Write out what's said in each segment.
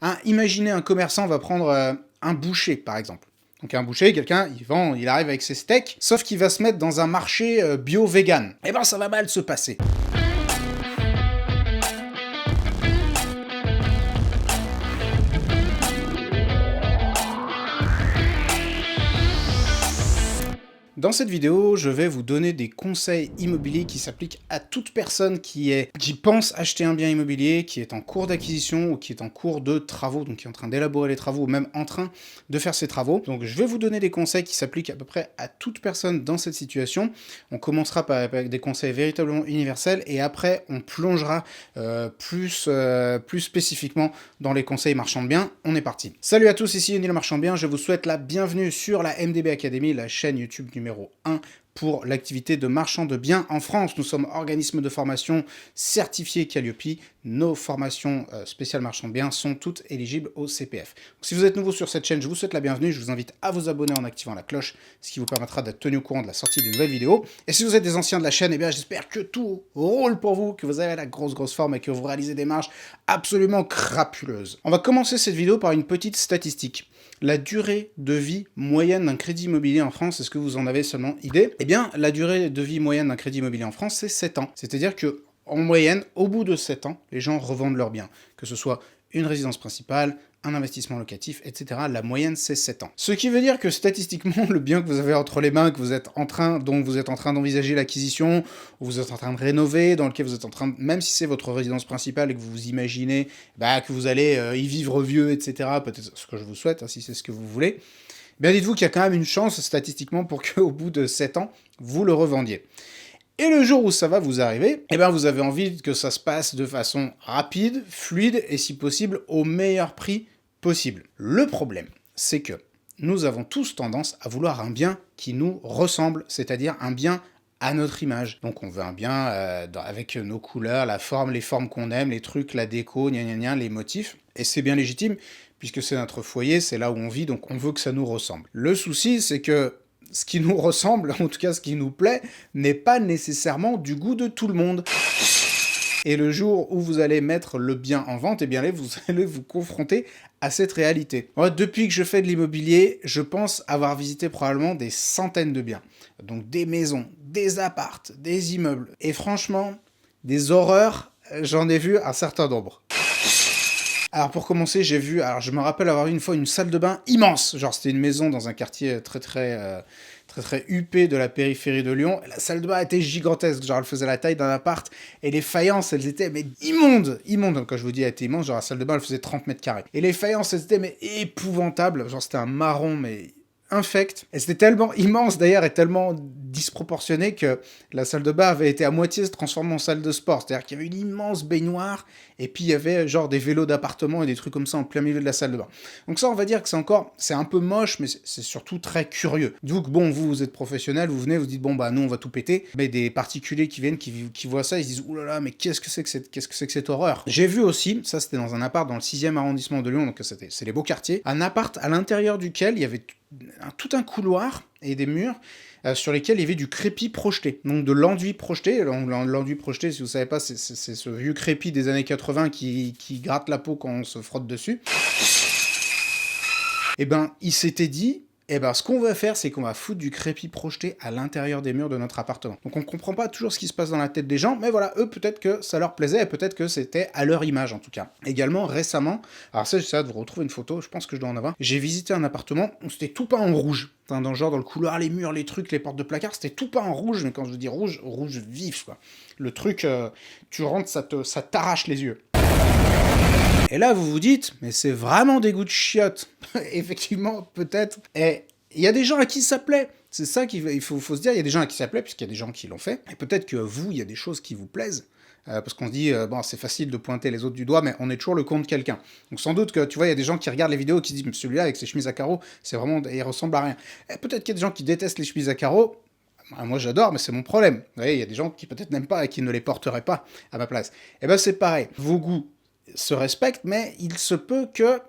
Hein, imaginez un commerçant va prendre un boucher, par exemple. Donc un boucher, quelqu'un, il arrive avec ses steaks, sauf qu'il va se mettre dans un marché bio-vegan. Eh ben ça va mal se passer. Dans cette vidéo, je vais vous donner des conseils immobiliers qui s'appliquent à toute personne qui pense acheter un bien immobilier, qui est en cours d'acquisition ou qui est en cours de travaux, donc qui est en train d'élaborer les travaux ou même en train de faire ses travaux. Donc je vais vous donner des conseils qui s'appliquent à peu près à toute personne dans cette situation. On commencera avec des conseils véritablement universels et après on plongera plus spécifiquement dans les conseils marchands de biens. On est parti. Salut à tous, ici Denis le marchand de biens, je vous souhaite la bienvenue sur la MDB Academy, la chaîne YouTube numéro 1 pour l'activité de marchand de biens en France. Nous sommes organisme de formation certifié Calliope. Nos formations spéciales marchand de biens sont toutes éligibles au CPF. Donc, si vous êtes nouveau sur cette chaîne, je vous souhaite la bienvenue. Je vous invite à vous abonner en activant la cloche, ce qui vous permettra d'être tenu au courant de la sortie de nouvelles vidéos. Et si vous êtes des anciens de la chaîne, eh bien j'espère que tout roule pour vous, que vous avez la grosse forme et que vous réalisez des marges absolument crapuleuses. On va commencer cette vidéo par une petite statistique. La durée de vie moyenne d'un crédit immobilier en France, est-ce que vous en avez seulement idée? Eh bien, la durée de vie moyenne d'un crédit immobilier en France, c'est 7 ans. C'est-à-dire que, en moyenne, au bout de 7 ans, les gens revendent leurs biens. Que ce soit une résidence principale, un investissement locatif, etc. La moyenne, c'est 7 ans. Ce qui veut dire que statistiquement, le bien que vous avez entre les mains, dont vous êtes en train d'envisager l'acquisition, ou vous êtes en train de rénover, dans lequel vous êtes en train de, même si c'est votre résidence principale et que vous imaginez que vous allez y vivre vieux, etc., peut-être ce que je vous souhaite, hein, si c'est ce que vous voulez, bien dites-vous qu'il y a quand même une chance statistiquement pour qu'au bout de 7 ans, vous le revendiez. Et le jour où ça va vous arriver, eh bien vous avez envie que ça se passe de façon rapide, fluide et si possible au meilleur prix possible. Le problème, c'est que nous avons tous tendance à vouloir un bien qui nous ressemble, c'est-à-dire un bien à notre image. Donc on veut un bien avec nos couleurs, la forme, les formes qu'on aime, les trucs, la déco, les motifs. Et c'est bien légitime, puisque c'est notre foyer, c'est là où on vit, donc on veut que ça nous ressemble. Le souci, c'est que ce qui nous ressemble, en tout cas ce qui nous plaît, n'est pas nécessairement du goût de tout le monde. Et le jour où vous allez mettre le bien en vente, eh bien là, vous allez vous confronter à cette réalité. Alors, depuis que je fais de l'immobilier, je pense avoir visité probablement des centaines de biens. Donc des maisons, des appartes, des immeubles. Et franchement, des horreurs, j'en ai vu un certain nombre. Alors pour commencer, je me rappelle avoir vu une fois une salle de bain immense. Genre c'était une maison dans un quartier très huppé de la périphérie de Lyon. Et la salle de bain était gigantesque, genre elle faisait la taille d'un appart. Et les faïences, elles étaient mais immondes. Donc, quand je vous dis elle était immense, genre la salle de bain elle faisait 30 mètres carrés. Et les faïences, elles étaient mais épouvantables. Genre c'était un marron mais infect. Et c'était tellement immense d'ailleurs et tellement disproportionné que la salle de bain avait été à moitié transformée en salle de sport. C'est-à-dire qu'il y avait une immense baignoire et puis il y avait genre des vélos d'appartement et des trucs comme ça en plein milieu de la salle de bain. Donc ça, on va dire que c'est un peu moche, mais c'est surtout très curieux. Donc bon, vous êtes professionnel, vous venez, vous dites bon bah nous on va tout péter. Mais des particuliers qui viennent, qui voient ça, ils se disent oulala, mais qu'est-ce que c'est que cette horreur? J'ai vu aussi, ça c'était dans un appart dans le 6e arrondissement de Lyon, donc c'est les beaux quartiers, un appart à l'intérieur duquel il y avait tout un couloir et des murs sur lesquels il y avait du crépi projeté, donc de l'enduit projeté. L'enduit projeté, si vous savez pas, c'est ce vieux crépi des années 80 qui gratte la peau quand on se frotte dessus. Et ben, il s'était dit, ce qu'on va faire, c'est qu'on va foutre du crépi projeté à l'intérieur des murs de notre appartement. Donc on comprend pas toujours ce qui se passe dans la tête des gens, mais voilà, eux, peut-être que ça leur plaisait, et peut-être que c'était à leur image, en tout cas. Également, récemment, alors ça, j'essaie de vous retrouver une photo, je pense que je dois en avoir, j'ai visité un appartement où c'était tout peint en rouge. Dans le couloir, les murs, les trucs, les portes de placard, c'était tout peint en rouge, mais quand je dis rouge, rouge vif, quoi. Le truc, tu rentres, ça t'arrache les yeux. Et là, vous vous dites, mais c'est vraiment des goûts de chiottes. Effectivement, peut-être. Et il y a des gens à qui ça plaît. C'est ça qu'il faut se dire, il y a des gens à qui ça plaît, puisqu'il y a des gens qui l'ont fait. Et peut-être que vous, il y a des choses qui vous plaisent. Parce qu'on se dit, c'est facile de pointer les autres du doigt, mais on est toujours le con de quelqu'un. Donc sans doute que, tu vois, il y a des gens qui regardent les vidéos et qui se disent, celui-là, avec ses chemises à carreaux, il ressemble à rien. Et peut-être qu'il y a des gens qui détestent les chemises à carreaux. Moi j'adore, mais c'est mon problème. Vous voyez, il y a des gens qui peut-être n'aiment pas et qui ne les porteraient pas à ma place. Et ben c'est pareil. Vos goûts se respectent, mais il se peut que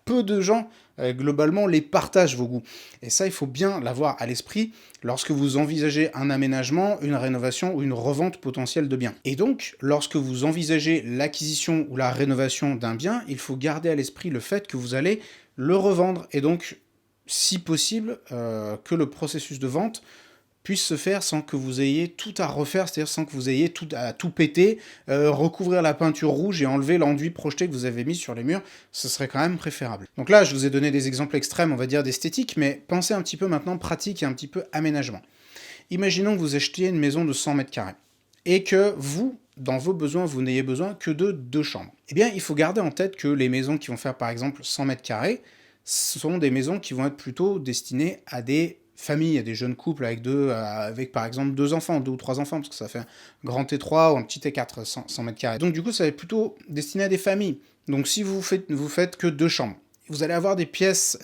peu de gens globalement, les partagent vos goûts. Et ça, il faut bien l'avoir à l'esprit lorsque vous envisagez un aménagement, une rénovation ou une revente potentielle de biens. Et donc, lorsque vous envisagez l'acquisition ou la rénovation d'un bien, il faut garder à l'esprit le fait que vous allez le revendre. Et donc, si possible, que le processus de vente puisse se faire sans que vous ayez tout à refaire, c'est-à-dire sans que vous ayez tout à tout péter, recouvrir la peinture rouge et enlever l'enduit projeté que vous avez mis sur les murs, ce serait quand même préférable. Donc là, je vous ai donné des exemples extrêmes, on va dire d'esthétique, mais pensez un petit peu maintenant pratique et un petit peu aménagement. Imaginons que vous achetiez une maison de 100 mètres carrés et que vous, dans vos besoins, vous n'ayez besoin que de 2 chambres. Eh bien, il faut garder en tête que les maisons qui vont faire par exemple 100 mètres carrés, ce sont des maisons qui vont être plutôt destinées à des familles, à des jeunes couples avec par exemple 2 enfants, 2 ou 3 enfants, parce que ça fait un grand T3 ou un petit T4, 100 mètres carrés. Donc du coup, ça va être plutôt destiné à des familles. Donc si vous faites que 2 chambres, vous allez avoir des pièces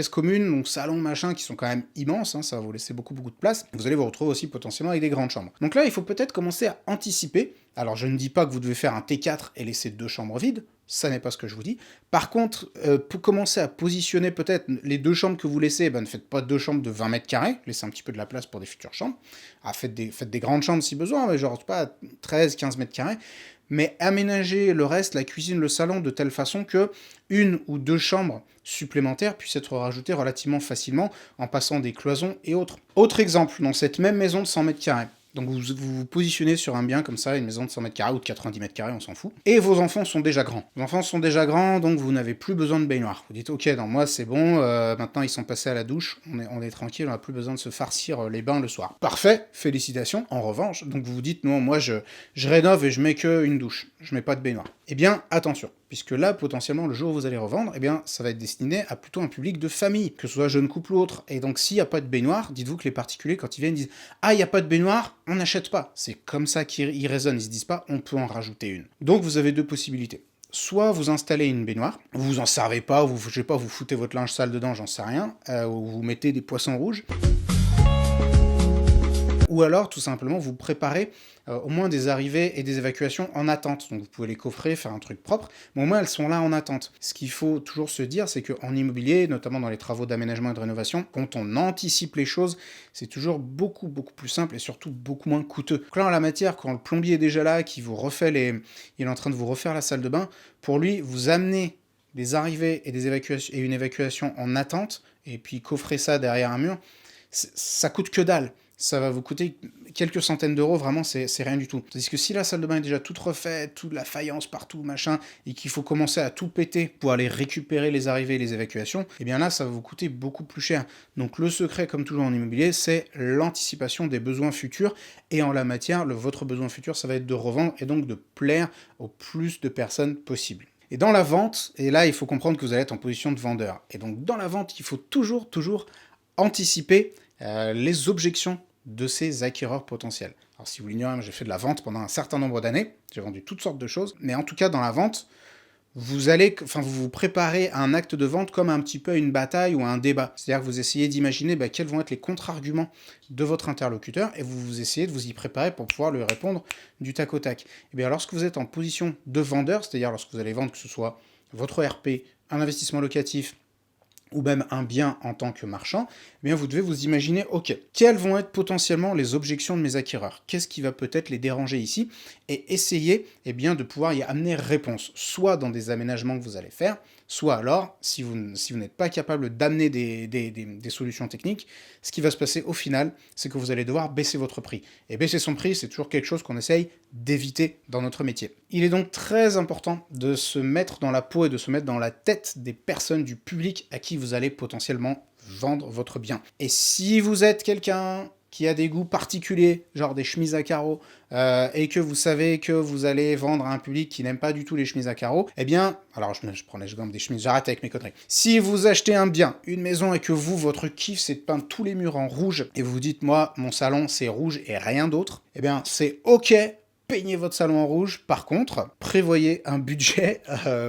communes, donc salon, machin, qui sont quand même immenses, hein, ça va vous laisser beaucoup de place. Vous allez vous retrouver aussi potentiellement avec des grandes chambres. Donc là, il faut peut-être commencer à anticiper. Alors je ne dis pas que vous devez faire un T4 et laisser 2 chambres vides, ça n'est pas ce que je vous dis. Par contre, pour commencer à positionner peut-être les 2 chambres que vous laissez, ne faites pas 2 chambres de 20 mètres carrés, laissez un petit peu de la place pour des futures chambres. Ah, faites des grandes chambres si besoin, mais genre pas 13, 15 mètres carrés. Mais aménager le reste, la cuisine, le salon, de telle façon que 1 ou 2 chambres supplémentaires puissent être rajoutées relativement facilement en passant des cloisons et autres. Autre exemple, dans cette même maison de 100 mètres carrés. Donc vous vous positionnez sur un bien comme ça, une maison de 100 mètres carrés ou de 90 mètres carrés, on s'en fout. Et vos enfants sont déjà grands. Vos enfants sont déjà grands, donc vous n'avez plus besoin de baignoire. Vous dites, ok, non, moi c'est bon, maintenant ils sont passés à la douche, on est tranquille, on n'a plus besoin de se farcir les bains le soir. Parfait, félicitations. En revanche, donc vous vous dites, non, moi je rénove et je mets qu'une douche, je mets pas de baignoire. Eh bien, attention, puisque là, potentiellement, le jour où vous allez revendre, eh bien, ça va être destiné à plutôt un public de famille, que ce soit jeune couple ou autre. Et donc, s'il n'y a pas de baignoire, dites-vous que les particuliers, quand ils viennent, disent « Ah, il n'y a pas de baignoire, on n'achète pas ». C'est comme ça qu'ils raisonnent, ils se disent pas « On peut en rajouter une ». Donc, vous avez 2 possibilités. Soit vous installez une baignoire, vous vous en servez pas, je sais pas, vous foutez votre linge sale dedans, j'en sais rien, ou vous mettez des poissons rouges. Ou alors, tout simplement, vous préparez au moins des arrivées et des évacuations en attente. Donc vous pouvez les coffrer, faire un truc propre, mais au moins elles sont là en attente. Ce qu'il faut toujours se dire, c'est qu'en immobilier, notamment dans les travaux d'aménagement et de rénovation, quand on anticipe les choses, c'est toujours beaucoup plus simple et surtout beaucoup moins coûteux. Donc là, en la matière, quand le plombier est déjà là, il est en train de vous refaire la salle de bain, pour lui, vous amenez des arrivées et des évacuations et une évacuation en attente, et puis coffrer ça derrière un mur, ça coûte que dalle. Ça va vous coûter quelques centaines d'euros, vraiment, c'est rien du tout. Tandis que si la salle de bain est déjà toute refaite, toute la faïence partout, machin, et qu'il faut commencer à tout péter pour aller récupérer les arrivées et les évacuations, eh bien là, ça va vous coûter beaucoup plus cher. Donc le secret, comme toujours en immobilier, c'est l'anticipation des besoins futurs, et en la matière, votre besoin futur, ça va être de revendre, et donc de plaire au plus de personnes possible. Et dans la vente, et là, il faut comprendre que vous allez être en position de vendeur. Et donc dans la vente, il faut toujours anticiper les objections de ces acquéreurs potentiels. Alors si vous l'ignorez, j'ai fait de la vente pendant un certain nombre d'années, j'ai vendu toutes sortes de choses, mais en tout cas dans la vente, vous vous préparez à un acte de vente comme un petit peu à une bataille ou à un débat. C'est-à-dire que vous essayez d'imaginer quels vont être les contre-arguments de votre interlocuteur et vous essayez de vous y préparer pour pouvoir lui répondre du tac au tac. Et bien lorsque vous êtes en position de vendeur, c'est-à-dire lorsque vous allez vendre que ce soit votre RP, un investissement locatif, ou même un bien en tant que marchand, eh bien vous devez vous imaginer, ok, quelles vont être potentiellement les objections de mes acquéreurs? Qu'est-ce qui va peut-être les déranger ici? Et essayer de pouvoir y amener réponse, soit dans des aménagements que vous allez faire, soit alors, si vous n'êtes pas capable d'amener des solutions techniques, ce qui va se passer au final, c'est que vous allez devoir baisser votre prix. Et baisser son prix, c'est toujours quelque chose qu'on essaye d'éviter dans notre métier. Il est donc très important de se mettre dans la peau et de se mettre dans la tête des personnes, du public à qui vous allez potentiellement vendre votre bien. Et si vous êtes quelqu'un qui a des goûts particuliers, genre des chemises à carreaux, et que vous savez que vous allez vendre à un public qui n'aime pas du tout les chemises à carreaux, eh bien, alors je prends l'exemple des chemises, j'arrête avec mes conneries. Si vous achetez un bien, une maison, et que votre kiff, c'est de peindre tous les murs en rouge, et vous vous dites, moi, mon salon, c'est rouge et rien d'autre, eh bien, c'est ok, peignez votre salon en rouge. Par contre, prévoyez un budget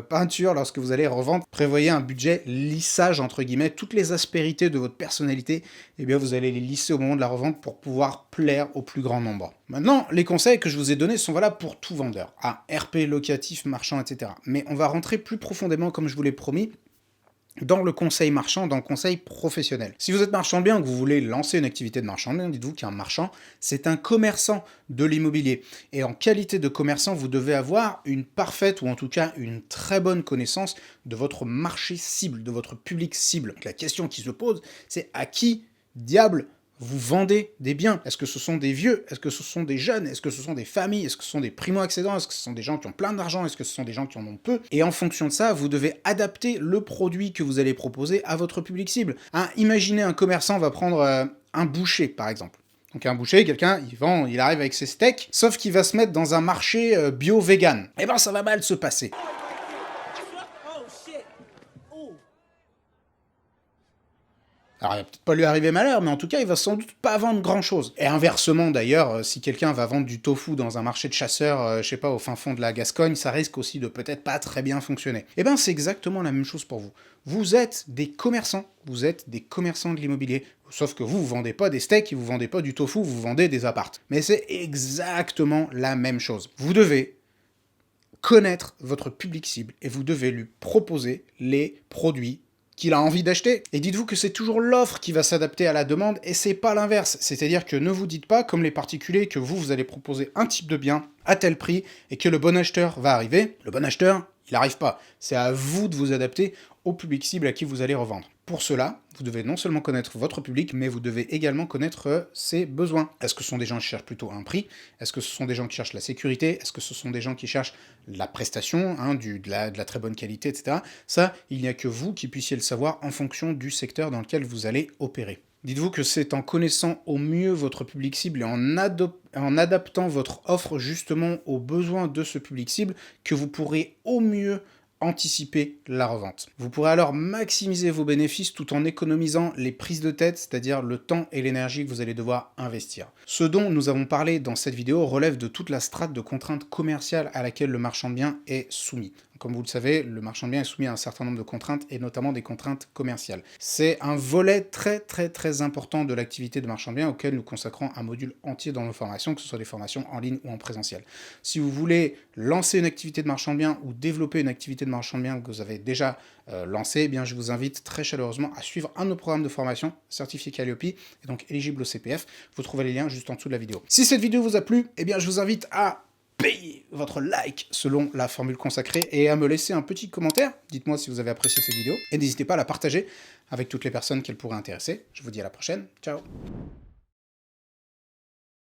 peinture lorsque vous allez revendre. Prévoyez un budget lissage, entre guillemets. Toutes les aspérités de votre personnalité, eh bien, vous allez les lisser au moment de la revente pour pouvoir plaire au plus grand nombre. Maintenant, les conseils que je vous ai donnés sont valables pour tout vendeur. RP, locatif, marchand, etc. Mais on va rentrer plus profondément, comme je vous l'ai promis, dans le conseil marchand, dans le conseil professionnel. Si vous êtes marchand de biens, que vous voulez lancer une activité de marchand de biens, dites-vous qu'un marchand, c'est un commerçant de l'immobilier. Et en qualité de commerçant, vous devez avoir une parfaite, ou en tout cas une très bonne connaissance de votre marché cible, de votre public cible. Donc la question qui se pose, c'est à qui diable vous vendez des biens? Est-ce que ce sont des vieux? Est-ce que ce sont des jeunes? Est-ce que ce sont des familles? Est-ce que ce sont des primo-accédants? Est-ce que ce sont des gens qui ont plein d'argent? Est-ce que ce sont des gens qui en ont peu? Et en fonction de ça, vous devez adapter le produit que vous allez proposer à votre public cible. Hein, imaginez un commerçant va prendre un boucher, par exemple. Donc un boucher, quelqu'un, il arrive avec ses steaks, sauf qu'il va se mettre dans un marché bio-vegan. Eh ben ça va mal se passer. Alors, il va peut-être pas lui arriver malheur, mais en tout cas, il va sans doute pas vendre grand-chose. Et inversement, d'ailleurs, si quelqu'un va vendre du tofu dans un marché de chasseurs, je sais pas, au fin fond de la Gascogne, ça risque aussi de peut-être pas très bien fonctionner. Eh ben, c'est exactement la même chose pour vous. Vous êtes des commerçants. Vous êtes des commerçants de l'immobilier. Sauf que vous vendez pas des steaks, vous vendez pas du tofu, vous vendez des appartes. Mais c'est exactement la même chose. Vous devez connaître votre public cible et vous devez lui proposer les produits qu'il a envie d'acheter. Et dites-vous que c'est toujours l'offre qui va s'adapter à la demande et c'est pas l'inverse. C'est-à-dire que ne vous dites pas, comme les particuliers, que vous allez proposer un type de bien à tel prix et que le bon acheteur va arriver. Le bon acheteur, il n'arrive pas. C'est à vous de vous adapter au public cible à qui vous allez revendre. Pour cela, vous devez non seulement connaître votre public, mais vous devez également connaître ses besoins. Est-ce que ce sont des gens qui cherchent plutôt un prix? Est-ce que ce sont des gens qui cherchent la sécurité? Est-ce que ce sont des gens qui cherchent la prestation, hein, de la très bonne qualité, etc. Ça, il n'y a que vous qui puissiez le savoir en fonction du secteur dans lequel vous allez opérer. Dites-vous que c'est en connaissant au mieux votre public cible et en adaptant votre offre justement aux besoins de ce public cible que vous pourrez au mieux anticiper la revente. Vous pourrez alors maximiser vos bénéfices tout en économisant les prises de tête, c'est-à-dire le temps et l'énergie que vous allez devoir investir. Ce dont nous avons parlé dans cette vidéo relève de toute la strate de contraintes commerciales à laquelle le marchand de biens est soumis. Comme vous le savez, le marchand de biens est soumis à un certain nombre de contraintes, et notamment des contraintes commerciales. C'est un volet très important de l'activité de marchand de biens auquel nous consacrons un module entier dans nos formations, que ce soit des formations en ligne ou en présentiel. Si vous voulez lancer une activité de marchand de biens ou développer une activité de marchand de biens que vous avez déjà lancée, eh bien je vous invite très chaleureusement à suivre un de nos programmes de formation certifié Calliope et donc éligible au CPF. Vous trouverez les liens juste en dessous de la vidéo. Si cette vidéo vous a plu, eh bien je vous invite à payer votre like selon la formule consacrée et à me laisser un petit commentaire. Dites-moi si vous avez apprécié cette vidéo et n'hésitez pas à la partager avec toutes les personnes qu'elle pourrait intéresser. Je vous dis à la prochaine. Ciao.